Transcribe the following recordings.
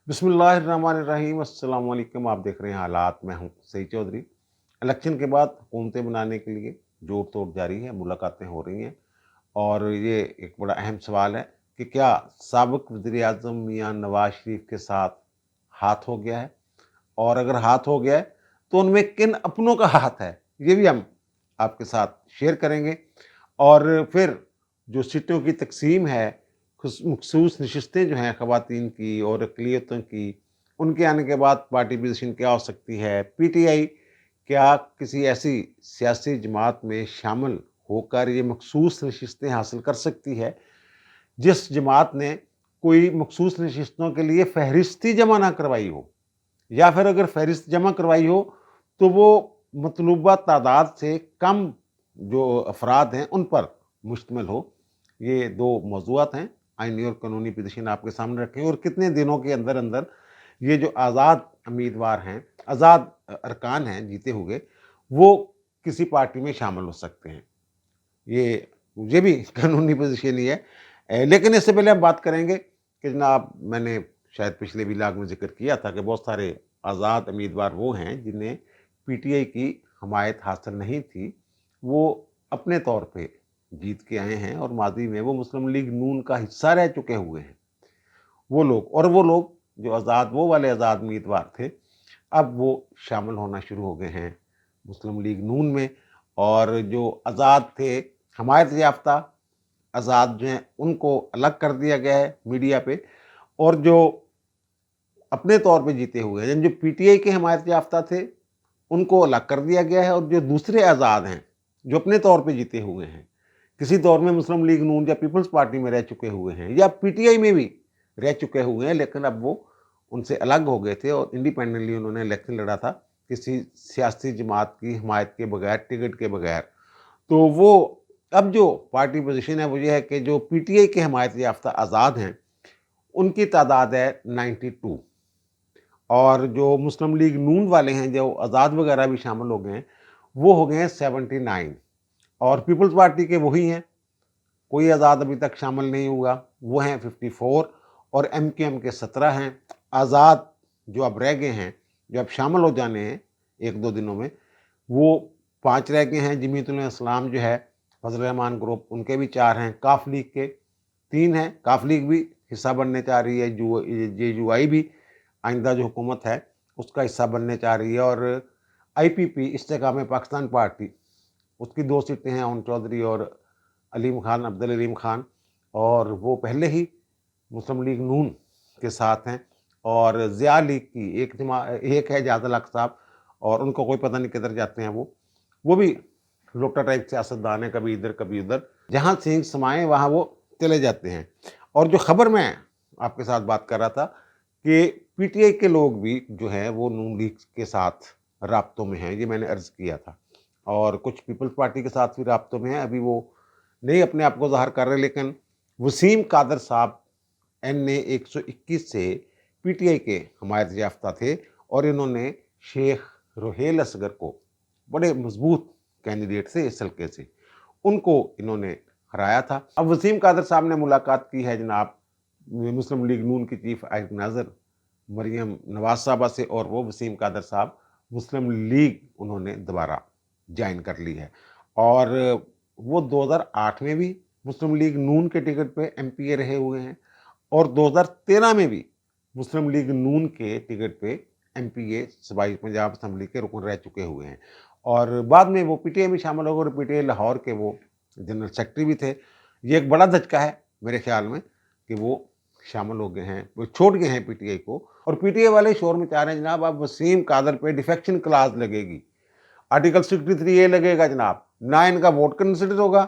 बिस्मिल्लाहिर्रहमानिर्रहीम। अस्सलाम वालेकुम। आप देख रहे हैं हालात। मैं हूं सईद चौधरी। इलेक्शन के बाद हुकूमतें बनाने के लिए जोड़ तोड़ जारी है, मुलाकातें हो रही हैं और ये एक बड़ा अहम सवाल है कि क्या साबिक वज़ीर आज़म मियां नवाज शरीफ के साथ हाथ हो गया है, और अगर हाथ हो गया है तो उनमें किन अपनों का हाथ है, ये भी हम आपके साथ शेयर करेंगे। और फिर जो सीटों की तकसीम है, मखसूस नशस्तें जो हैं ख़वातीन की और अक़लियतों की, उनके आने के बाद पार्टी पोजीशन क्या हो सकती है। पीटीआई क्या किसी ऐसी सियासी जमात में शामिल होकर ये मखसूस नशस्तें हासिल कर सकती है जिस जमात ने कोई मखसूस नशस्तों के लिए फहरिस्त ही जमा ना करवाई हो, या फिर अगर फहरिस्त जमा करवाई हो तो वो मतलूबा तादाद से कम जो अफराद हैं उन पर मुश्तमिल हो। ये दो मौज़ूआत हैं। आइनी और कानूनी पोजीशन आपके सामने रखें और कितने दिनों के अंदर अंदर ये जो आज़ाद उम्मीदवार हैं, आज़ाद अरकान हैं जीते हुए, वो किसी पार्टी में शामिल हो सकते हैं। ये भी कानूनी पोजीशन ही है। लेकिन इससे पहले हम बात करेंगे कि जनाब, मैंने शायद पिछले व्लॉग में ज़िक्र किया था कि बहुत सारे आज़ाद उम्मीदवार वो हैं जिन्हें पीटीआई की हमायत हासिल नहीं थी। वो अपने तौर पे जीत के आए हैं और माज़ी में वो मुस्लिम लीग नून का हिस्सा रह चुके हुए हैं। वो लोग जो वो वाले आज़ाद उम्मीदवार थे, अब वो शामिल होना शुरू हो गए हैं मुस्लिम लीग नून में। और जो आज़ाद थे, हमायत याफ्ता आज़ाद जो हैं, उनको अलग कर दिया गया है मीडिया पे। और जो अपने तौर पे जीते हुए हैं, जो पीटीआई के हमायत याफ्ता थे, उनको अलग कर दिया गया है। और जो दूसरे आज़ाद हैं, जो अपने तौर पे जीते हुए हैं, किसी दौर में मुस्लिम लीग नून या पीपल्स पार्टी में रह चुके हुए हैं या पीटीआई में भी रह चुके हुए हैं, लेकिन अब वो उनसे अलग हो गए थे और इंडिपेंडेंटली उन्होंने इलेक्शन लड़ा था किसी सियासी जमात की हमायत के बगैर, टिकट के बगैर। तो वो अब जो पार्टी पोजीशन है वो ये है कि जो पीटीआई के हमायत याफ्ता आज़ाद हैं, उनकी तादाद है 92। और जो मुस्लिम लीग नून वाले हैं, जो आज़ाद वगैरह भी शामिल हो गए हैं, वो हो गए हैं 79। और पीपल्स पार्टी के वही हैं, कोई आज़ाद अभी तक शामिल नहीं हुआ, वो हैं 54। और एमकेएम के 17 हैं। आज़ाद जो अब रह गए हैं, जो अब शामिल हो जाने हैं एक दो दिनों में, वो 5 रह गए हैं। जमीयतुल इस्लाम जो है, फजल रहमान ग्रुप, उनके भी 4 हैं। काफ लीग के 3 हैं। काफ लीग भी हिस्सा बनने चाह रही है। जेयूआई भी आइंदा जो हुकूमत है उसका हिस्सा बनने चाह रही है। और आईपीपी, इस्तेकाम पाकिस्तान पार्टी, उसकी 2 सीटें हैं, ओन चौधरी और अलीम खान, अब्दुल अलीम खान, और वो पहले ही मुस्लिम लीग नून के साथ हैं। और ज़िया लीग की एक है जादल हक साहब, और उनको कोई पता नहीं किधर जाते हैं। वो भी लोटा टाइप सियासतदान है, कभी इधर कभी उधर, जहाँ सींग समाए वहाँ वो चले जाते हैं। और जो खबर मैं आपके साथ बात कर रहा था कि पीटीआई के लोग भी जो हैं वो नून लीग के साथ राब्तों में हैं, ये मैंने अर्ज़ किया था। और कुछ पीपल्स पार्टी के साथ भी राब्तों में हैं। अभी वो नहीं अपने आप को ज़ाहिर कर रहे, लेकिन वसीम कादर साहब NA 121 से पीटीआई के हमायत याफ्ता थे और इन्होंने शेख रोहेल असगर को, बड़े मजबूत कैंडिडेट से इस हल्के से, उनको इन्होंने हराया था। अब वसीम कादर साहब ने मुलाकात की है जनाब मुस्लिम लीग नून की चीफ नाज़र मरियम नवाज साहबा से, और वो वसीम कादर साहब मुस्लिम लीग उन्होंने दोबारा ज्वाइन कर ली है। और वो 2008 में भी मुस्लिम लीग नून के टिकट पे MPA रहे हुए हैं और 2013 में भी मुस्लिम लीग नून के टिकट पे MPA सूबाई पंजाब असम्बली के रुकन रह चुके हुए हैं। और बाद में वो पीटीआई में शामिल हो गए और पीटीआई लाहौर के वो जनरल सेक्रेटरी भी थे। ये एक बड़ा धचका है मेरे ख्याल में कि वो शामिल हो गए हैं, वो छोड़ गए हैं पीटीआई को। और पीटीआई वाले शोर में चाह रहे हैं जनाब अब वसीम कादर पे डिफेक्शन क्लास लगेगी, आर्टिकल 63 ए लगेगा जनाब, ना इनका वोट कंसिडर होगा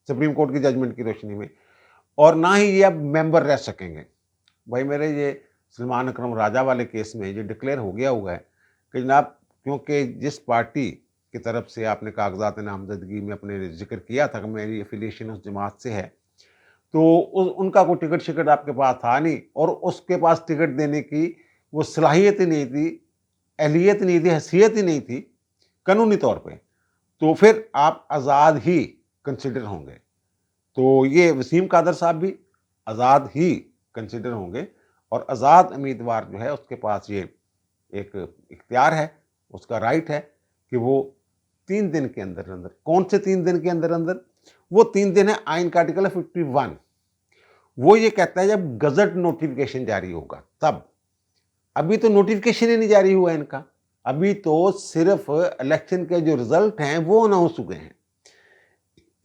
सुप्रीम कोर्ट की जजमेंट की रोशनी में, और ना ही ये अब मेंबर रह सकेंगे। भाई मेरे, ये सलमान अकरम राजा वाले केस में ये डिक्लेयर हो गया हुआ है कि जनाब, क्योंकि जिस पार्टी की तरफ से आपने कागजात नामजदगी में अपने जिक्र किया था कि मेरी एफिलिएशन उस जमात से है, तो उनका कोई टिकट शिकट आपके पास था नहीं, और उसके पास टिकट देने की वो सलाहियत ही नहीं थी, अहलियत नहीं थी, हैसियत ही नहीं थी कानूनी तौर पे, तो फिर आप आज़ाद ही कंसिडर होंगे। तो ये वसीम कादर साहब भी आज़ाद ही कंसिडर होंगे। اور آزاد امیدوار جو ہے اس کے پاس یہ ایک اختیار ہے، اس کا رائٹ ہے کہ وہ 3 دن کے اندر اندر، کون سے 3 دن کے اندر اندر؟ وہ 3 دن ہے آئین کا آرٹیکل 51، وہ یہ کہتا ہے جب گزٹ نوٹیفیکیشن جاری ہوگا تب۔ ابھی تو نوٹیفیکیشن ہی نہیں جاری ہوا ان کا، ابھی تو صرف الیکشن کے جو رزلٹ ہیں وہ اناؤنس ہوئے ہیں۔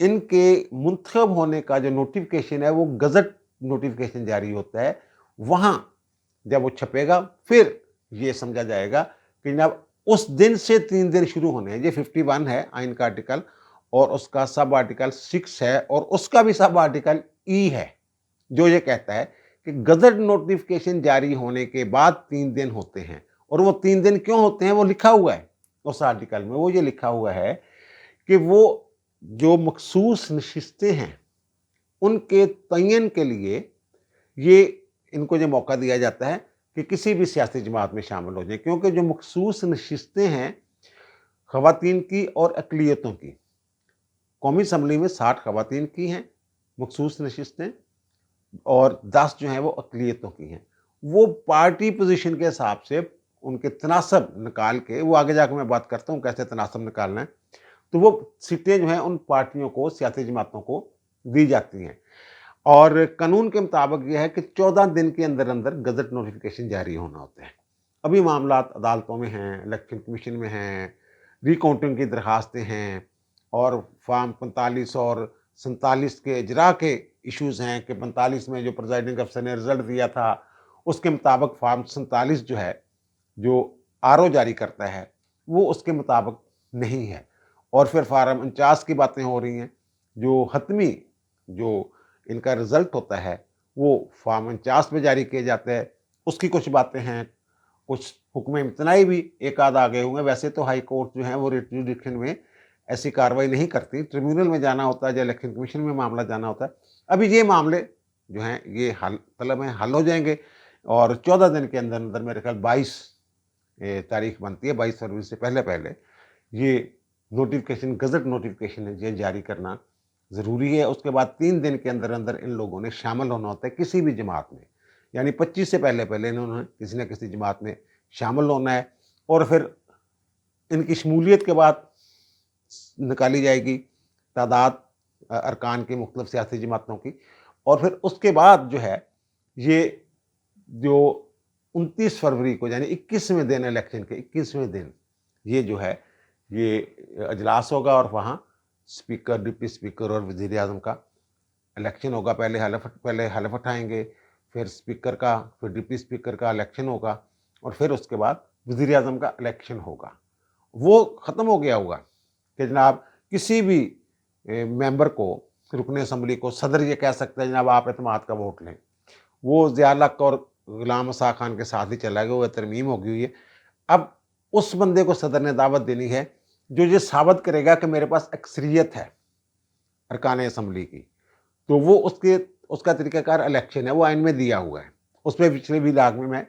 ان کے منتخب ہونے کا جو نوٹیفیکیشن ہے وہ گزٹ نوٹیفیکیشن جاری ہوتا ہے، وہاں جب وہ چھپے گا پھر یہ سمجھا جائے گا کہ جناب اس دن سے 3 دن شروع ہونے ہیں۔ یہ 51 ہے آئین کا آرٹیکل، اور اس کا سب آرٹیکل 6 ہے، اور اس کا بھی سب آرٹیکل ای ہے، جو یہ کہتا ہے کہ گزٹ نوٹیفیکیشن جاری ہونے کے بعد 3 دن ہوتے ہیں۔ اور وہ 3 دن کیوں ہوتے ہیں وہ لکھا ہوا ہے اس آرٹیکل میں، وہ یہ لکھا ہوا ہے کہ وہ جو مخصوص نشستیں ہیں ان کے تعین کے لیے یہ ان کو یہ موقع دیا جاتا ہے کہ کسی بھی سیاسی جماعت میں شامل ہو جائیں، کیونکہ جو مخصوص نشستیں ہیں خواتین کی اور اقلیتوں کی، قومی اسمبلی میں 60 خواتین کی ہیں مخصوص نشستیں، اور 10 جو ہیں وہ اقلیتوں کی ہیں۔ وہ پارٹی پوزیشن کے حساب سے ان کے تناسب نکال کے، وہ آگے جا کے میں بات کرتا ہوں کیسے تناسب نکالنا ہے، تو وہ سیٹیں جو ہیں ان پارٹیوں کو، سیاسی جماعتوں کو دی جاتی ہیں۔ اور قانون کے مطابق یہ ہے کہ 14 دن کے اندر اندر گزٹ نوٹیفیکیشن جاری ہونا ہوتا ہے۔ ابھی معاملات عدالتوں میں ہیں، الیکشن کمیشن میں ہیں، ری کاؤنٹنگ کی درخواستیں ہیں، اور فارم 45 اور 47 کے اجرا کے ایشوز ہیں کہ 45 میں جو پریزائڈنگ افسر نے رزلٹ دیا تھا اس کے مطابق فارم 47 جو ہے، جو آر او جاری کرتا ہے، وہ اس کے مطابق نہیں ہے۔ اور پھر فارم 49 کی باتیں ہو رہی ہیں، جو حتمی جو ان کا رزلٹ ہوتا ہے وہ فارم 49 میں جاری کیے جاتے ہیں، اس کی کچھ باتیں ہیں، کچھ حکم امتناعی بھی ایک آدھ آگے ہوئے ہیں۔ ویسے تو ہائی کورٹ جو ہیں وہ ریٹ جوڈیکشن میں ایسی کارروائی نہیں کرتی، ٹریبیونل میں جانا ہوتا ہے یا الیکشن کمیشن میں معاملہ جانا ہوتا ہے۔ ابھی یہ معاملے جو ہیں یہ حل طلب ہیں، حل ہو جائیں گے، اور 14 دن کے اندر اندر میرے خیال 22 تاریخ بنتی ہے، 22 فروری سے پہلے پہلے یہ نوٹیفیکیشن، گزٹ نوٹیفیکیشن یہ جاری کرنا ضروری ہے۔ اس کے بعد 3 دن کے اندر اندر ان لوگوں نے شامل ہونا ہوتا ہے کسی بھی جماعت میں، یعنی 25 سے پہلے پہلے انہوں نے کسی نہ کسی جماعت میں شامل ہونا ہے، اور پھر ان کی شمولیت کے بعد نکالی جائے گی تعداد ارکان کی مختلف سیاسی جماعتوں کی، اور پھر اس کے بعد جو ہے یہ جو 29 فروری کو یعنی 21ویں دن الیکشن کے 21ویں دن یہ جو ہے یہ اجلاس ہوگا، اور وہاں اسپیکر، ڈپٹی اسپیکر اور وزیر اعظم کا الیکشن ہوگا۔ پہلے حلف اٹھائیں گے، پھر اسپیکر کا، پھر ڈپٹی اسپیکر کا الیکشن ہوگا، اور پھر اس کے بعد وزیر اعظم کا الیکشن ہوگا۔ وہ ختم ہو گیا ہوگا کہ جناب کسی بھی ممبر کو، رکن اسمبلی کو صدر یہ کہہ سکتا ہے جناب آپ اعتماد کا ووٹ لیں۔ وہ ضیاء الحق اور غلام مساق خان کے ساتھ ہی چلا گیا، وہ ترمیم ہو گئی ہوئی ہے۔ اب اس بندے کو صدر نے دعوت دینی ہے جو یہ ثابت کرے گا کہ میرے پاس اکثریت ہے ارکان اسمبلی کی، تو وہ اس کا طریقہ کار الیکشن ہے، وہ آئین میں دیا ہوا ہے۔ اس میں پچھلے بھی لاگ میں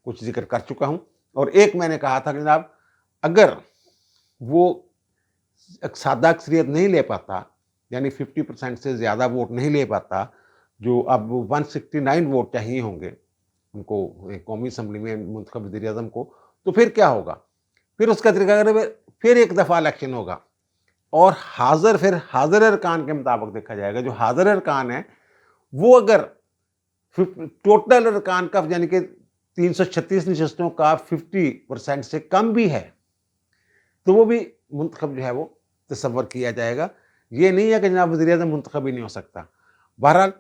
کچھ ذکر کر چکا ہوں، اور ایک میں نے کہا تھا کہ جناب اگر وہ سادہ اکثریت نہیں لے پاتا، یعنی 50% سے زیادہ ووٹ نہیں لے پاتا، جو اب 169 ووٹ چاہیے ہوں گے ان کو قومی اسمبلی میں منتخب وزیر اعظم کو، تو پھر کیا ہوگا؟ پھر اس کا طریقہ پھر ایک دفعہ الیکشن ہوگا، اور پھر حاضر ارکان کے مطابق دیکھا جائے گا۔ جو حاضر ارکان ہیں وہ اگر ٹوٹل ارکان کا یعنی کہ 336 نشستوں کا 50% سے کم بھی ہے تو وہ بھی منتخب جو ہے وہ تصور کیا جائے گا۔ یہ نہیں ہے کہ جناب وزیر اعظم منتخب ہی نہیں ہو سکتا۔ بہرحال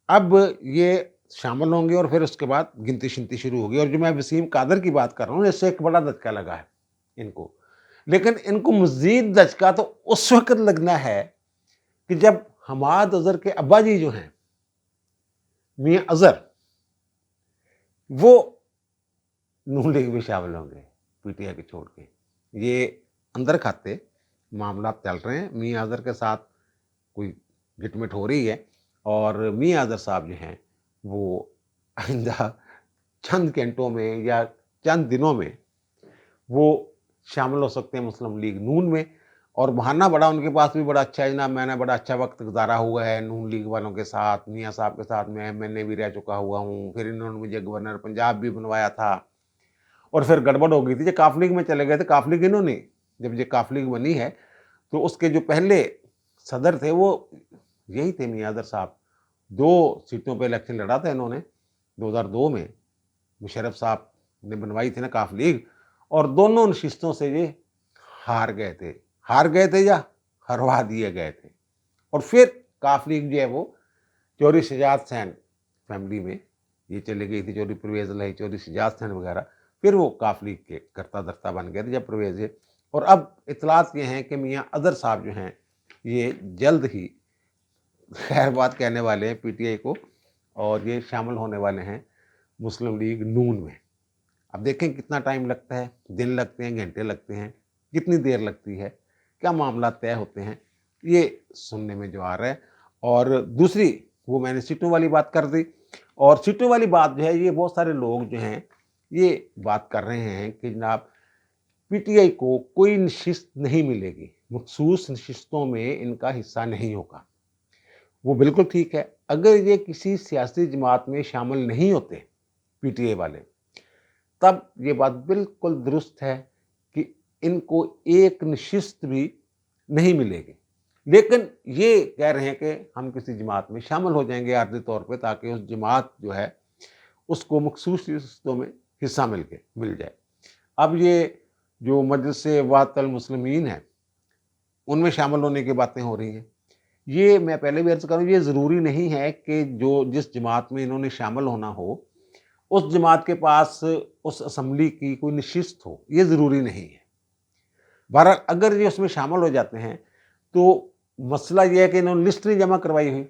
اب یہ شامل ہوں گے، اور پھر اس کے بعد گنتی شنتی شروع ہوگی۔ اور جو میں وسیم قادر کی بات کر رہا ہوں، اس سے ایک بڑا دھچکا لگا ہے ان کو، لیکن ان کو مزید دھچکا تو اس وقت لگنا ہے کہ جب حماد اظہر کے ابا جی جو ہیں میاں اظہر، وہ نون لیگ میں شامل ہوں گے پی ٹی آئی کے چھوڑ کے۔ یہ اندر کھاتے معاملات چل رہے ہیں، میاں اظہر کے ساتھ کوئی گٹمٹ ہو رہی ہے، اور میاں اظہر صاحب جو ہیں وہ آئندہ چند گھنٹوں میں یا چند دنوں میں وہ شامل ہو سکتے ہیں مسلم لیگ نون میں، और बहाना बड़ा उनके पास भी बड़ा अच्छा है, जनाब मैंने बड़ा अच्छा वक्त गुजारा हुआ है नून लीग वालों के साथ, मियाँ साहब के साथ मैं एमएनए भी रह चुका हुआ हूँ, फिर इन्होंने मुझे गवर्नर पंजाब भी बनवाया था, और फिर गड़बड़ हो गई थी, जो काफ लीग में चले गए थे। काफ लीग इन्होंने, जब ये काफ लीग बनी है तो उसके जो पहले सदर थे वो यही थे मियाँ अदर साहब। 2 सीटों पे इलेक्शन लड़ा था इन्होंने 2002 में, मुशर्रफ साहब ने बनवाई थी ना काफ लीग, और दोनों नशिस्तों से ये हार गए थे या हरवा दिए गए थे। और फिर काफ लीग जो है वो चौधरी शजात हुसैन फैमिली में ये चली गई थी, चौधरी परवेज इलाही, चौधरी शजात हुसैन वगैरह, फिर वो काफ लीग के करता धरता बन गए थे जब परवेज है। और अब इतलात ये हैं कि मियाँ अदर साहब जो हैं ये जल्द ही खैर बात कहने वाले हैं पीटीआई को, और ये शामिल होने वाले हैं मुस्लिम लीग नून में। अब देखें कितना टाइम लगता है, दिन लगते हैं, घंटे लगते हैं, कितनी देर लगती है, क्या मामला तय होते हैं, ये सुनने में जो आ रहा है। और दूसरी वो मैंने सीटों वाली बात कर दी, और सीटों वाली बात जो है ये बहुत सारे लोग जो हैं ये बात कर रहे हैं कि जनाब पीटीआई को कोई नशिस्त नहीं मिलेगी, मखसूस नशिस्तों में इनका हिस्सा नहीं होगा। वो बिल्कुल ठीक है, अगर ये किसी सियासी जमात में शामिल नहीं होते पीटीआई वाले, तब ये बात बिल्कुल दुरुस्त है कि इनको एक नशिस्त भी नहीं मिलेगी। लेकिन ये कह रहे हैं कि हम किसी जमात में शामिल हो जाएंगे आर्जी तौर पे, ताकि उस जमात जो है उसको मखसूस नशिस्तों में हिस्सा मिल जाए। अब ये जो मजलिस वहदतुल मुस्लिमीन है उनमें शामिल होने की बातें हो रही हैं। ये मैं पहले भी अर्ज़ करूँ, ये ज़रूरी नहीं है कि जिस जमात में इन्होंने शामिल होना हो उस जमात के पास उस असम्बली की कोई नशिस्त हो, ये ज़रूरी नहीं है। बहरहाल अगर ये उसमें शामिल हो जाते हैं तो मसला ये है कि इन्होंने लिस्ट नहीं जमा करवाई हुई।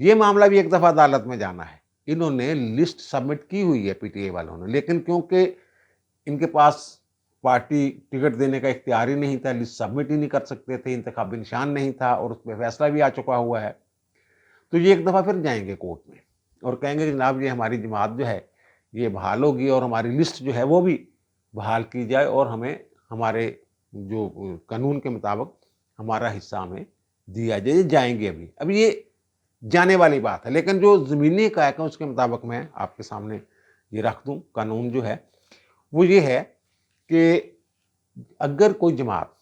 ये मामला भी एक दफ़ा अदालत में जाना है। इन्होंने लिस्ट सबमिट की हुई है पीटीआई वालों ने, लेकिन क्योंकि इनके पास पार्टी टिकट देने का इख्तियार ही नहीं था, लिस्ट सबमिट ही नहीं कर सकते थे, इंतखाबी निशान नहीं था, और उस पर फैसला भी आ चुका हुआ है, तो ये एक दफ़ा फिर जाएंगे कोर्ट में और कहेंगे जनाब ये हमारी जमात जो है ये बहाल होगी और हमारी लिस्ट जो है वो भी बहाल की जाए, और हमें हमारे जो कानून के मुताबिक हमारा हिस्सा हमें दिया जाए। जाएंगे अभी ये जाने वाली बात है, लेकिन जो ज़मीनी कायदा है उसके मुताबिक मैं आपके सामने ये रख दूं। कानून जो है वो ये है कि अगर कोई जमात,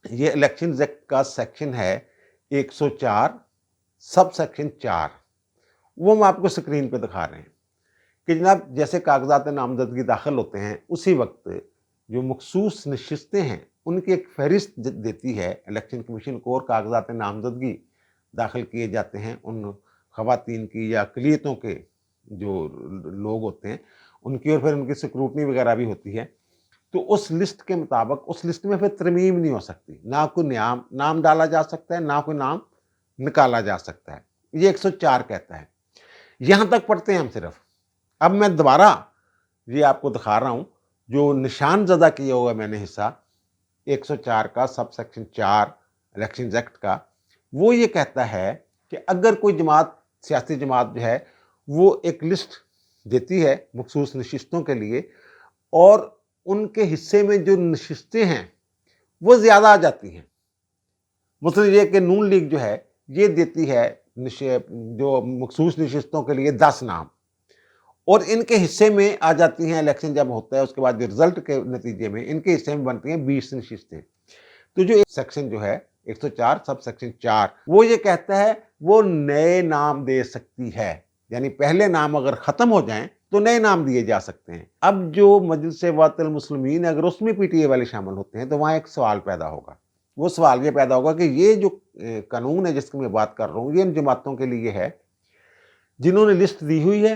ये इलेक्शन एक्ट का सेक्शन है 104 सब सेक्शन 4, वो हम आपको स्क्रीन पे दिखा रहे हैं कि जनाब जैसे कागजात नामजदगी दाखिल होते हैं उसी वक्त जो मखसूस नशिस्तें हैं उनकी एक फहरिस्त देती है इलेक्शन कमीशन को, और कागजात नामजदगी दाखिल किए जाते हैं उन ख़वातीन की या अक़लियतों के जो लोग होते हैं उनकी, और फिर उनकी स्क्रूटनी वगैरह भी होती है। तो उस लिस्ट के मुताबिक उस लिस्ट में फिर तरमीम नहीं हो सकती, ना कोई नाम डाला जा सकता है, ना कोई नाम निकाला जा सकता है। ये 104 कहता है। यहाँ तक पढ़ते हैं हम सिर्फ। अब मैं दोबारा ये आपको दिखा रहा हूँ जो निशान ज़दा किया हुआ मैंने हिस्सा 104 का सब सेक्शन 4 इलेक्शन एक्ट का, वो ये कहता है कि अगर कोई जमात, सियासी जमात जो है वो एक लिस्ट देती है मखसूस नशिस्तों के लिए, और उनके हिस्से में जो नशिस्तें हैं वो ज़्यादा आ जाती हैं। मतलब ये कि नून लीग जो है ये देती है जो मखसूस नशिस्तों के लिए 10 नाम, और इनके हिस्से में आ जाती हैं, इलेक्शन जब होता है उसके बाद जो रिजल्ट के नतीजे में इनके हिस्से में बनती हैं 20 नशिस्तें। तो जो सेक्शन जो है 104 सब सेक्शन 4 वो ये कहता है वो नए नाम दे सकती है, यानी पहले नाम अगर ख़त्म हो जाएं तो नए नाम दिए जा सकते हैं। अब जो मजलिस वहदतुल मुस्लिमीन अगर उसमें पीटीआई वाले शामिल होते हैं तो वहाँ एक सवाल पैदा होगा। वो सवाल ये पैदा होगा कि ये जो कानून है जिसकी मैं बात कर रहा हूँ ये इन जमातों के लिए है जिन्होंने लिस्ट दी हुई है,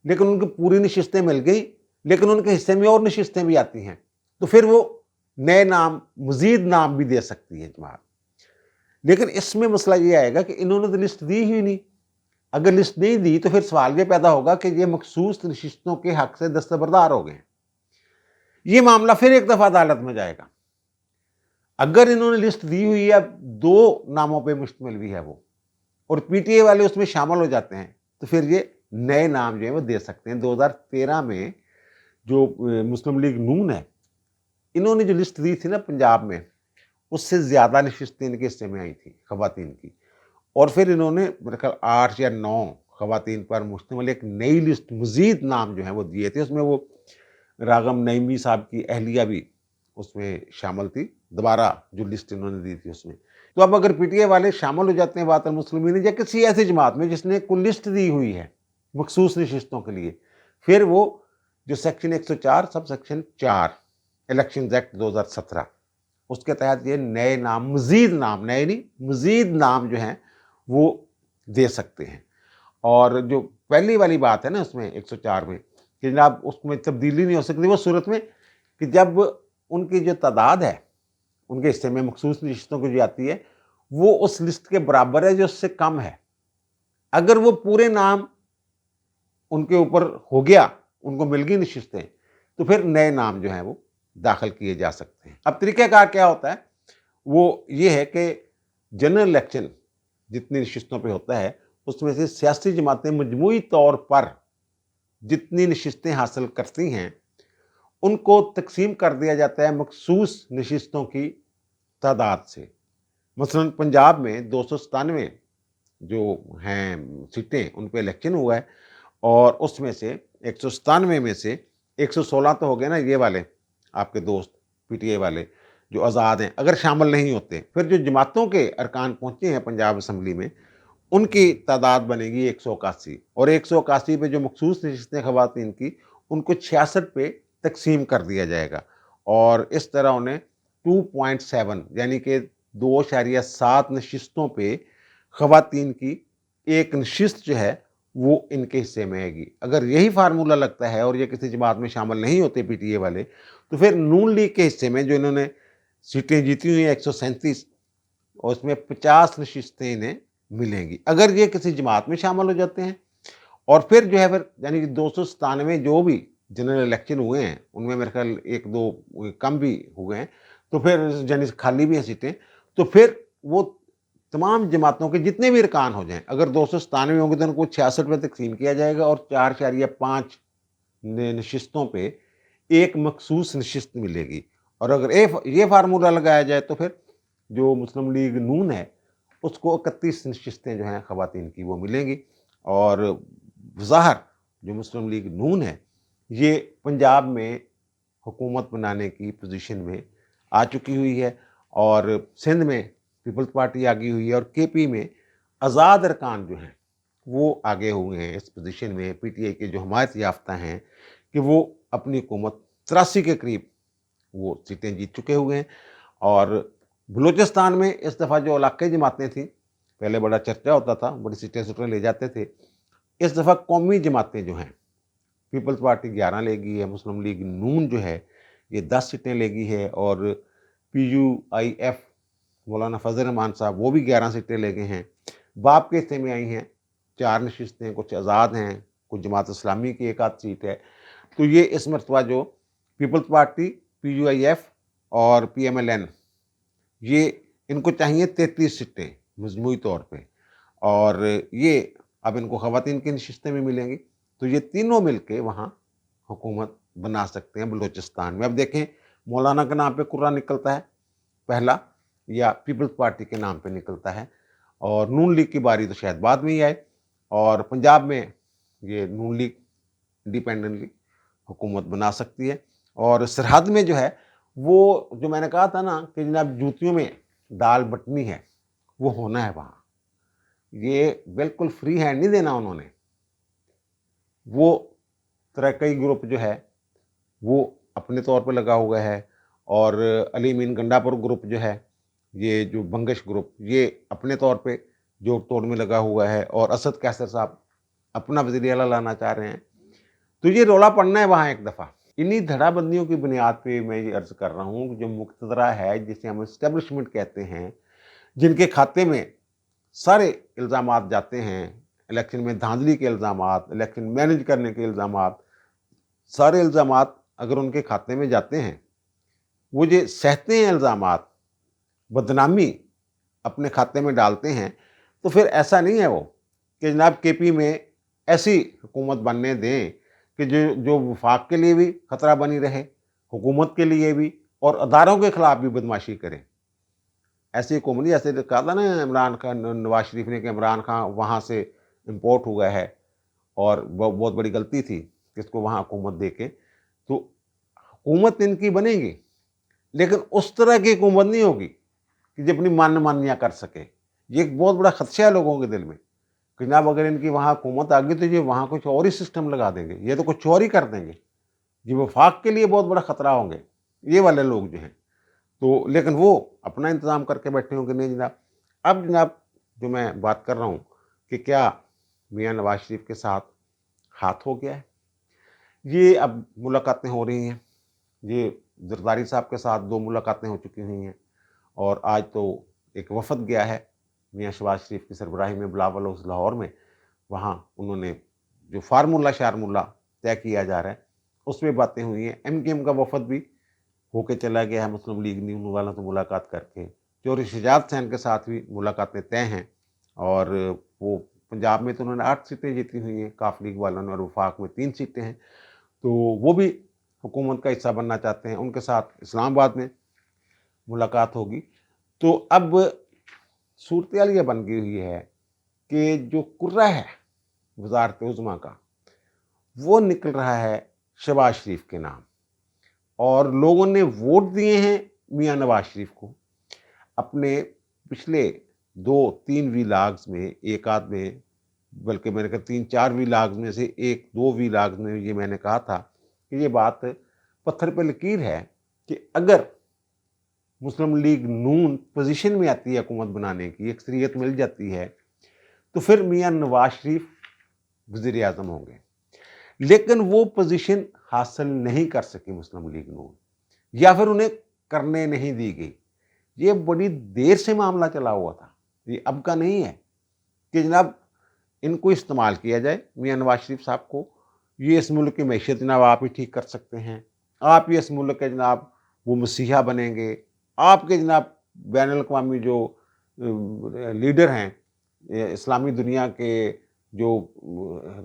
लेकिन उनको पूरी नशिस्तें मिल गई, लेकिन उनके हिस्से में और नशिस्तें भी आती हैं, तो फिर वो नए नाम, मजीद नाम भी दे सकती है जमात। लेकिन इसमें मसला ये आएगा कि इन्होंने तो लिस्ट दी ही नहीं। अगर लिस्ट नहीं दी तो फिर सवाल ये पैदा होगा कि ये मखसूस नशिस्तों के हक से दस्तबरदार हो गए। ये मामला फिर एक दफ़ा अदालत में जाएगा। अगर इन्होंने लिस्ट दी हुई है, 2 नामों पे मुश्तमिल भी है वो, और पीटीआई वाले उसमें शामिल हो जाते हैं, तो फिर ये नए नाम जो है वो दे सकते हैं। 2013 में जो मुस्लिम लीग नून है इन्होंने जो लिस्ट दी थी ना पंजाब में, اس سے ज़्यादा नशिस्तें इनके हिस्से में आई थी ख़वातीन की। और फिर इन्होंने मेरे ख़्याल 8 या 9 ख़वातीन पर मुश्तमिल एक नई लिस्ट मज़ीद नाम जो हैं वो दिए थे। उसमें वो रागम नईमी साहब की अहलिया भी उसमें शामिल थी, दोबारा जो लिस्ट इन्होंने दी थी उसमें। तो अब अगर पीटीआई वाले शामिल हो जाते हैं बातुल मुस्लिमीन या किसी ऐसी जमात में जिसने कोई लिस्ट दी हुई है मखसूस नशिस्तों के लिए, फिर वो जो section 104 sub section 4 election act 2017 उसके तहत ये नए नाम, मज़ीद नाम, नए नहीं मज़ीद नाम जो हैं वो दे सकते हैं। और जो पहली वाली बात है ना उसमें 104 में कि जनाब उसमें तब्दीली नहीं हो सकती वो सूरत में कि जब उनकी जो तादाद है उनके हिस्से में मखसूस नशिस्तों की जो आती है वो उस लिस्ट के बराबर है जो उससे कम है। अगर वो पूरे नाम उनके ऊपर हो गया, उनको मिल गई नशिस्तें, तो फिर नए नाम जो हैं वो दाखिल किए जा सकते हैं। अब तरीक़ाकार क्या होता है वो ये है कि जनरल इलेक्शन जितनी नशिस्तों पे होता है उसमें से सियासी जमातें मजमूई तौर पर जितनी नशिस्तें हासिल करती हैं उनको तकसीम कर दिया जाता है मखसूस नशिस्तों की तादाद से। मसलन पंजाब में 297 जो हैं सीटें उन पे इलेक्शन हुआ है और उसमें से 197 में से 116 तो हो गए ना ये वाले आपके दोस्त पीटीआई वाले जो आज़ाद हैं, अगर शामिल नहीं होते फिर जो जमातों के अरकान पहुँचे हैं पंजाब असम्बली में उनकी तादाद बनेगी 181 और 181 पे जो मखसूस नशिस्तें ख़वातीन की उनको 66 पे तकसीम कर दिया जाएगा और इस तरह उन्हें 2.7 यानी कि 2.7 नशिस्तों पे ख़वातीन की एक नशिस्त जो है वो इनके हिस्से में आएगी। अगर यही फार्मूला लगता है और ये किसी जमात में शामिल नहीं होते पीटीए वाले तो फिर नून लीग के हिस्से में जो इन्होंने सीटें जीती हुई हैं 137 और उसमें 50 नशिस्तें इन्हें मिलेंगी अगर ये किसी जमात में शामिल हो जाते हैं। और फिर जो है फिर यानी कि 297 जो भी जनरल इलेक्शन हुए हैं उनमें मेरे ख्याल 1-2 कम भी हुए हैं तो फिर यानी खाली भी हैं सीटें, तो फिर वो तमाम जमातों के जितने भी अरकान हो जाएं अगर 297 होंगे तो उनको 66 पे तकसीम किया जाएगा और 4.5 नशिस्तों पे एक मखसूस नशिस्त मिलेगी। और अगर ये फार्मूला लगाया जाए तो फिर जो मुस्लिम लीग नून है उसको 31 नशिस्तें जो हैं ख़वातीन की वो मिलेंगी। और ज़ाहिर जो मुस्लिम लीग नून है ये पंजाब में हुकूमत बनाने की पोजीशन में आ चुकी हुई है और सिंध में पीपल्स पार्टी आगी हुई है और केपी में आज़ाद अरकान जो हैं वो आगे हुए हैं इस पोजीशन में। पीटीआई के जो हमायत याफ्ता हैं कि वो अपनी हुकूमत 83 के करीब वो सीटें जीत चुके हुए हैं। और बलूचिस्तान में इस दफ़ा जो इलाक़ाई जमातें थीं पहले बड़ा चर्चा होता था, बड़ी सीटें ले जाते थे, इस दफ़ा कौमी जमातें जो हैं पीपल्स पार्टी 11 लेगी है, मुस्लिम लीग नून जो है ये 10 सीटें लेगी है और PUIF मौलाना फजल रहमान साहब वो भी 11 सीटें ले गए हैं। बाप के हिस्से में आई हैं 4 नशिस्तें, कुछ आज़ाद हैं, कुछ जमात इस्लामी की 1 आध सीट है। तो ये इस मरतबा जो पीपल्स पार्टी, PUIF और PMLN ये इनको चाहिए 33 सीटें मजमूई तौर पे और ये अब इनको ख़वातीन की नशिस्तें भी मिलेंगी तो ये तीनों मिलके वहाँ हुकूमत बना सकते हैं बलूचिस्तान में। अब देखें मौलाना के नाम पे कुर्रा निकलता है पहला या पीपल्स पार्टी के नाम पे निकलता है और नून लीग की बारी तो शायद बाद में ही आए और पंजाब में ये नून लीग इंडिपेंडेंटली हुकूमत बना सकती है। और सरहद में जो है वो जो मैंने कहा था ना कि जनाब जूतियों में दाल बटनी है वो होना है वहाँ, ये बिल्कुल फ्री हैंड नहीं देना उन्होंने। वो तरीक़ई ग्रुप जो है वो अपने तौर पे लगा हुआ है और अली मीन गंडापुर ग्रुप जो है ये जो बंगश ग्रुप ये अपने तौर पे जोड़ तोड़ में लगा हुआ है और असद कैसर साहब अपना वज़ीर आला लाना चाह रहे हैं। तो ये रौला पड़ना है वहाँ एक दफ़ा। इन्हीं धड़ाबंदियों की बुनियाद पे मैं ये अर्ज़ कर रहा हूँ कि जो मुक़तदरा है जिसे हम इस्टेब्लिशमेंट कहते हैं, जिनके खाते में सारे इल्ज़ामात जाते हैं, इलेक्शन में धांधली के इल्ज़ामात, इलेक्शन मैनेज करने के इल्ज़ामात, सारे इल्ज़ामात अगर उनके खाते में जाते हैं, वो जो सहते हैं इल्ज़ामात, बदनामी अपने खाते में डालते हैं, तो फिर ऐसा नहीं है वो कि जनाब केपी में ऐसी हुकूमत बनने दें कि जो वफाक के लिए भी ख़तरा बनी रहे, हुकूमत के लिए भी और अदारों के ख़िलाफ़ भी बदमाशी करें। ऐसी हुकूमत नहीं, जैसे कहा था ना इमरान खान, नवाज शरीफ ने, कि इमरान खान वहाँ से इम्पोर्ट हुआ है और बहुत बड़ी गलती थी कि इसको वहाँ हुकूमत दे के। तो हुकूमत इनकी बनेगी, लेकिन उस तरह की हुकूमत नहीं होगी कि जो अपनी मानियाँ कर सके। ये एक बहुत बड़ा खदशा है लोगों के दिल में कि जनाब अगर इनकी वहाँ हुकूमत आ गई तो ये वहाँ कुछ और ही सिस्टम लगा देंगे, ये तो कुछ और ही कर देंगे, ये वफाक के लिए बहुत बड़ा खतरा होंगे ये वाले लोग जो हैं। तो लेकिन वो अपना इंतज़ाम करके बैठे होंगे, नहीं जनाब। अब जनाब जो मैं बात कर रहा हूँ कि क्या मियाँ नवाज शरीफ के साथ हाथ हो गया है, ये अब मुलाकातें हो रही हैं। ये जरदारी साहब के साथ 2 मुलाकातें हो चुकी हुई हैं और आज तो एक वफ़द गया है मियाँ शहबाज शरीफ की सरबराही में बिलावल हाउस लाहौर में। वहाँ उन्होंने जो फार्मूला शार्मूला तय किया जा रहा है उसमें बातें हुई हैं। MKM का वफ़द भी होके चला गया है मुस्लिम लीग नून वालों से मुलाकात करके। चौधरी शुजात हुसैन के साथ भी मुलाकातें तय हैं और वो पंजाब में तो उन्होंने 8 सीटें जीती हुई हैं काफ लीग वालों ने, और वफाक में 3 सीटें हैं। तो वो भी हुकूमत का हिस्सा बनना चाहते हैं, उनके साथ इस्लामाबाद में मुलाकात होगी। तो अब सूरत ये बन गई हुई है कि जो कुर्रा है वज़ारत उज़्मा का, वो निकल रहा है शहबाज शरीफ के नाम, और लोगों ने वोट दिए हैं मियाँ नवाज शरीफ को। अपने पिछले 2-3 वीलाग्स में, एक आध में, बल्कि मैंने कहा 3-4 वीलाग्स में से 1-2 वीलाग्स में ये मैंने कहा था कि ये बात पत्थर पे लकीर है कि अगर मुस्लिम लीग नून पोजीशन में आती है हुकूमत बनाने की, अक्सरियत मिल जाती है, तो फिर मियाँ नवाज शरीफ वज़ीर आज़म होंगे। लेकिन वो पोजीशन हासिल नहीं कर सकी मुस्लिम लीग नून, या फिर उन्हें करने नहीं दी गई। ये बड़ी देर से मामला चला हुआ था, ये अब का नहीं है कि जनाब इनको इस्तेमाल किया जाए, मियाँ नवाज शरीफ साहब को। ये इस मुल्क की मैशियत जनाब आप ही ठीक कर सकते हैं, आप ही इस मुल्क के जनाब वो मसीहा बनेंगे, आपके जनाब बैनुल अक़वामी जो लीडर हैं, इस्लामी दुनिया के जो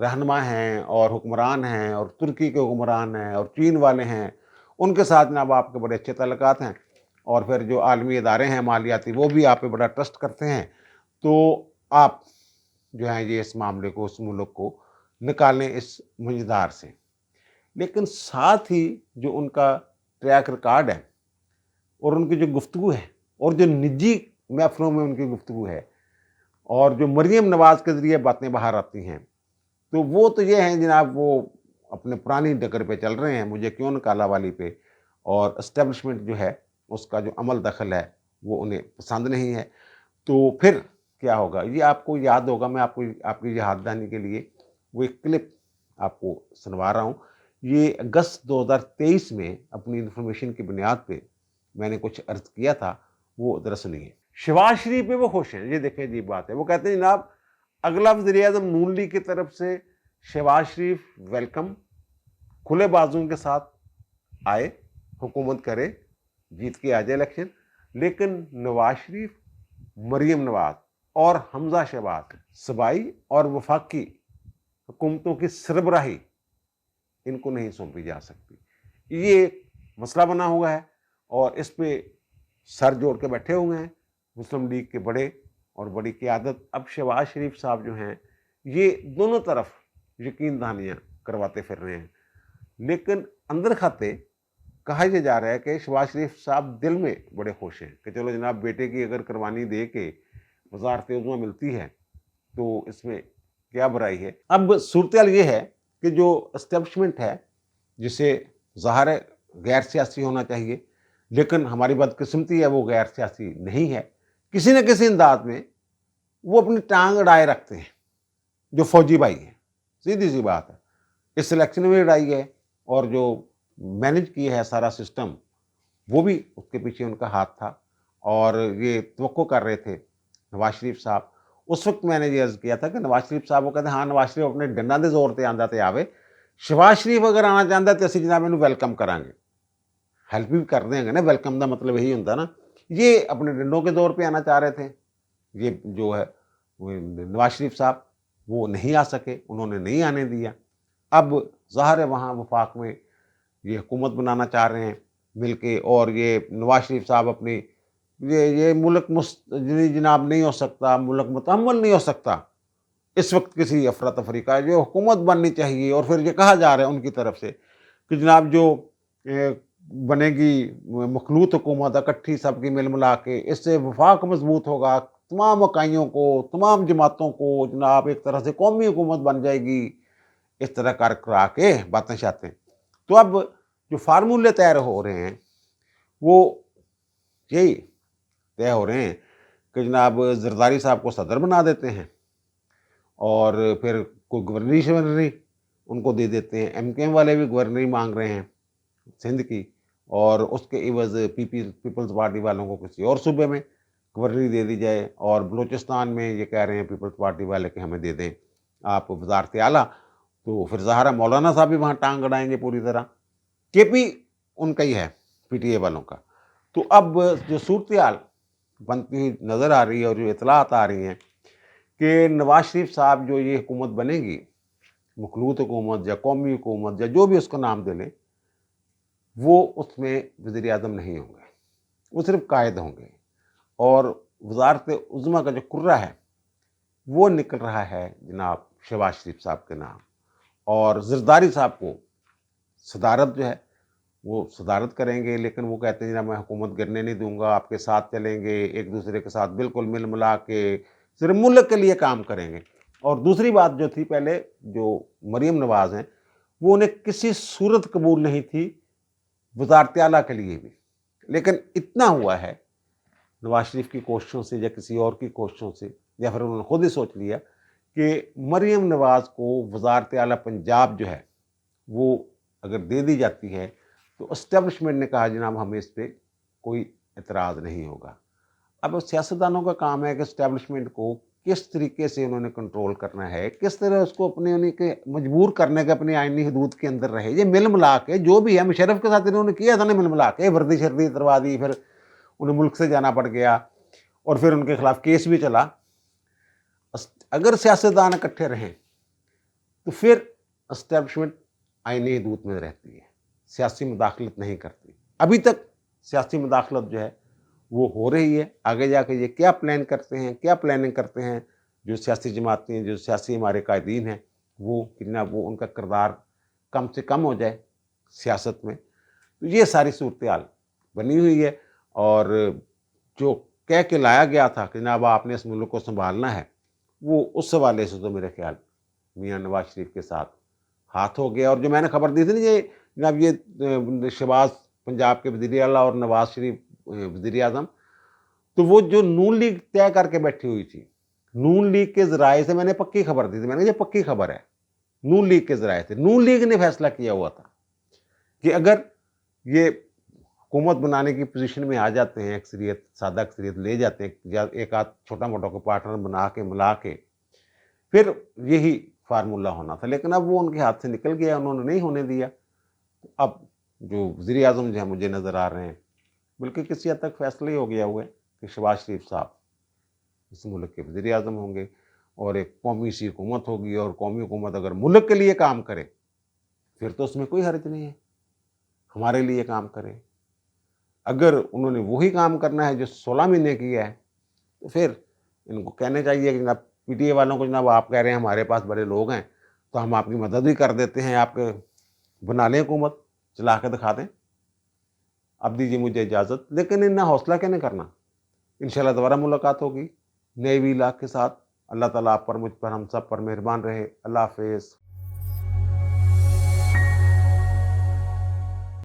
रहनुमा हैं और हुक्मरान हैं, और तुर्की के हुक्मरान हैं और चीन वाले हैं, उनके साथ जनाब आपके बड़े अच्छे ताल्लुकात हैं, और फिर जो आलमी इदारे हैं मालियाती, वो भी आप पे बड़ा ट्रस्ट करते हैं। तो आप जो है ये इस मामले को, उस मुल्क को निकालें इस मुंजदार से। लेकिन साथ ही जो उनका ट्रैक रिकॉर्ड है और उनकी जो गुफ्तगू है और जो निजी महफिलों में उनकी गुफ्तगू है और जो मरीम नवाज के ज़रिए बातें बाहर आती हैं, तो वो तो ये हैं जनाब, वो अपने पुरानी डगर पे चल रहे हैं, मुझे क्यों निकाला वाली पे, और एस्टेब्लिशमेंट जो है उसका जो अमल दखल है वो उन्हें पसंद नहीं है। तो फिर क्या होगा, ये आपको याद होगा, मैं आपको आपकी याद दहानी के लिए वो एक क्लिप आपको सुनवा रहा हूँ। ये अगस्त 2023 में अपनी इन्फॉर्मेशन की बुनियाद पे मैंने कुछ अर्ज किया था, वो ज़रा सुनिए। शहबाज शरीफ पे वो खुश हैं, ये देखें अजीब बात है। वो कहते हैं जनाब अगला वज़ीर आज़म नून लीग की तरफ से शहबाज शरीफ वेलकम, खुले बाजुओं के साथ आए, हुकूमत करे, जीत के आ जाए इलेक्शन। लेकिन नवाज शरीफ, मरीम नवाज और हमजा शहबाज, सबाई और वफाकी हुकूमतों की सरबराही इनको नहीं सौंपी जा सकती। ये मसला बना हुआ है और इस पे सर जोड़ के बैठे हुए हैं मुस्लिम लीग के बड़े और बड़ी क़यादत। अब शहबाज शरीफ साहब जो हैं ये दोनों तरफ यकीन दहानियाँ करवाते फिर रहे हैं, लेकिन अंदर खाते कहा यह जा रहा है कि शहबाज शरीफ साहब दिल में बड़े खुश हैं कि चलो जनाब बेटे की अगर कुर्बानी दे के वज़ारत उज़्मा मिलती है तो इसमें क्या बुराई है। अब सूरत ये है कि जो एस्टेब्लिशमेंट है, जिसे ज़ाहिर है गैर सियासी होना चाहिए, लेकिन हमारी बदकिस्मती है वो गैर सियासी नहीं है, किसी न किसी अंदाज में वो अपनी टांग अड़ाए रखते हैं। जो फौजी भाई हैं, सीधी सी बात है, इस सिलेक्शन में अड़ाई है और जो मैनेज किया है सारा सिस्टम, वो भी उसके पीछे उनका हाथ था। और ये तवक्को कर रहे थे नवाज शरीफ साहब। उस वक्त मैंने ये अर्ज़ किया था कि नवाज शरीफ साहब वो कहते हाँ नवाज शरीफ अपने डंडा के जोर से आंदा तो आवे, शहबाज शरीफ अगर आना चाहता तो असीं जनाब इन्हूं वेलकम करांगे, हेल्प भी कर देंगे ना। वेलकम का मतलब यही होता ना। ये अपने डंडों के दौर पे आना चाह रहे थे, ये जो है नवाज शरीफ साहब वो नहीं आ सके, उन्होंने नहीं आने दिया। अब ज़ाहिर है वहाँ वफाक में ये हुकूमत बनाना चाह रहे हैं मिल के, और ये नवाज शरीफ साहब अपनी یہ ملک جناب نہیں ہو سکتا، ملک متحمل نہیں ہو سکتا اس وقت کسی افراتفری کا، جو حکومت بننی چاہیے۔ اور پھر یہ کہا جا رہا ہے ان کی طرف سے کہ جناب جو اے، بنے گی مخلوط حکومت اکٹھی سب کی مل ملا کے، اس سے وفاق مضبوط ہوگا، تمام اکائیوں کو، تمام جماعتوں کو جناب ایک طرح سے قومی حکومت بن جائے گی، اس طرح کر کرا کے باتیں شاتیں۔ تو اب جو فارمولے طے ہو رہے ہیں وہ یہی طے ہو رہے ہیں کہ جناب زرداری صاحب کو صدر بنا دیتے ہیں، اور پھر کوئی گورنری شورنری ان کو دے دیتے ہیں۔ ایم کیو ایم والے بھی گورنری مانگ رہے ہیں سندھ کی، اور اس کے عوض پیپلز پارٹی والوں کو کسی اور صوبے میں گورنری دے دی جائے، اور بلوچستان میں یہ کہہ رہے ہیں پیپلز پارٹی والے کہ ہمیں دے دیں آپ وزارت اعلیٰ، تو پھر ظاہر ہے مولانا صاحب بھی وہاں ٹانگ اڑائیں گے پوری طرح۔ کے پی ان کا ہی ہے، پی ٹی اے والوں کا۔ تو اب جو صورتحال بنتی ہوئی نظر آ رہی ہے اور جو اطلاعات آ رہی ہیں کہ نواز شریف صاحب جو یہ حکومت بنے گی، مخلوط حکومت یا قومی حکومت یا جو بھی اس کو نام دے لیں، وہ اس میں وزیر اعظم نہیں ہوں گے، وہ صرف قائد ہوں گے، اور وزارت عظمیٰ کا جو کرہ ہے وہ نکل رہا ہے جناب شہباز شریف صاحب کے نام، اور زرداری صاحب کو صدارت جو ہے وہ صدارت کریں گے، لیکن وہ کہتے ہیں جناب میں حکومت گرنے نہیں دوں گا، آپ کے ساتھ چلیں گے، ایک دوسرے کے ساتھ بالکل مل ملا کے صرف ملک کے لیے کام کریں گے۔ اور دوسری بات جو تھی پہلے، جو مریم نواز ہیں، وہ انہیں کسی صورت قبول نہیں تھی وزارت اعلیٰ کے لیے بھی، لیکن اتنا ہوا ہے نواز شریف کی کوششوں سے یا کسی اور کی کوششوں سے، یا پھر انہوں نے خود ہی سوچ لیا کہ مریم نواز کو وزارت اعلیٰ پنجاب جو ہے وہ اگر دے دی جاتی ہے تو اسٹیبلشمنٹ نے کہا جناب ہمیں اس پہ کوئی اعتراض نہیں ہوگا۔ اب سیاستدانوں کا کام ہے کہ اسٹیبلشمنٹ کو کس طریقے سے انہوں نے کنٹرول کرنا ہے، کس طرح اس کو اپنے انہیں کے مجبور کرنے کے اپنی آئینی حدود کے اندر رہے۔ یہ مل ملا کے جو بھی ہے، مشرف کے ساتھ انہوں نے کیا تھا نا، مل ملا کے وردی شردی اتروا دی، پھر انہیں ملک سے جانا پڑ گیا، اور پھر ان کے خلاف کیس بھی چلا۔ اگر سیاستدان اکٹھے رہیں تو پھر اسٹیبلشمنٹ آئینی حدود میں رہتی ہے، سیاسی مداخلت نہیں کرتی۔ ابھی تک سیاسی مداخلت جو ہے وہ ہو رہی ہے، آگے جا کے یہ کیا پلان کرتے ہیں، کیا پلاننگ کرتے ہیں جو سیاسی جماعتیں، جو سیاسی ہمارے قائدین ہیں، وہ کتنا وہ ان کا کردار کم سے کم ہو جائے سیاست میں۔ تو یہ ساری صورتحال بنی ہوئی ہے، اور جو کہہ کے لایا گیا تھا کہ جناب آپ نے اس ملک کو سنبھالنا ہے، وہ اس حوالے سے تو میرے خیال میاں نواز شریف کے ساتھ ہاتھ ہو گیا۔ اور جو میں نے خبر دی تھی نا، یہ جناب یہ شہباز پنجاب کے وزیر اعلیٰ اور نواز شریف وزیر اعظم، تو وہ جو نون لیگ طے کر کے بیٹھی ہوئی تھی، نون لیگ کے ذرائع سے میں نے پکی خبر دی تھی، میں نے کہا یہ پکی خبر ہے، نون لیگ کے ذرائع سے نون لیگ نے فیصلہ کیا ہوا تھا کہ اگر یہ حکومت بنانے کی پوزیشن میں آ جاتے ہیں، اکثریت سادہ اکثریت لے جاتے ہیں، یا ایک آدھ چھوٹا موٹا کو پارٹنر بنا کے ملا کے، پھر یہی فارمولہ ہونا تھا، لیکن اب وہ ان کے ہاتھ سے نکل گیا، انہوں نے نہیں ہونے دیا۔ اب جو وزیر اعظم جو ہے مجھے نظر آ رہے ہیں، بلکہ کسی حد تک فیصلہ ہی ہو گیا ہوا ہے کہ شہباز شریف صاحب اس ملک کے وزیر اعظم ہوں گے، اور ایک قومی سی حکومت ہوگی، اور قومی حکومت اگر ملک کے لیے کام کرے پھر تو اس میں کوئی حرج نہیں ہے، ہمارے لیے کام کرے۔ اگر انہوں نے وہی کام کرنا ہے جو 16 مہینے کیا ہے، تو پھر ان کو کہنے چاہیے کہ جناب پی ٹی اے والوں کو، جناب آپ کہہ رہے ہیں ہمارے پاس بڑے لوگ ہیں تو ہم آپ کی مدد بھی کر دیتے ہیں، آپ کے بنا لیں حکومت، چلا کے دکھا دیں۔ اب دیجیے مجھے اجازت، لیکن انہیں حوصلہ کہنے کرنا۔ انشاءاللہ دوبارہ ملاقات ہوگی نئے ویلاگ کے ساتھ۔ اللہ تعالیٰ آپ پر، مجھ پر، ہم سب پر مہربان رہے۔ اللہ حافظ۔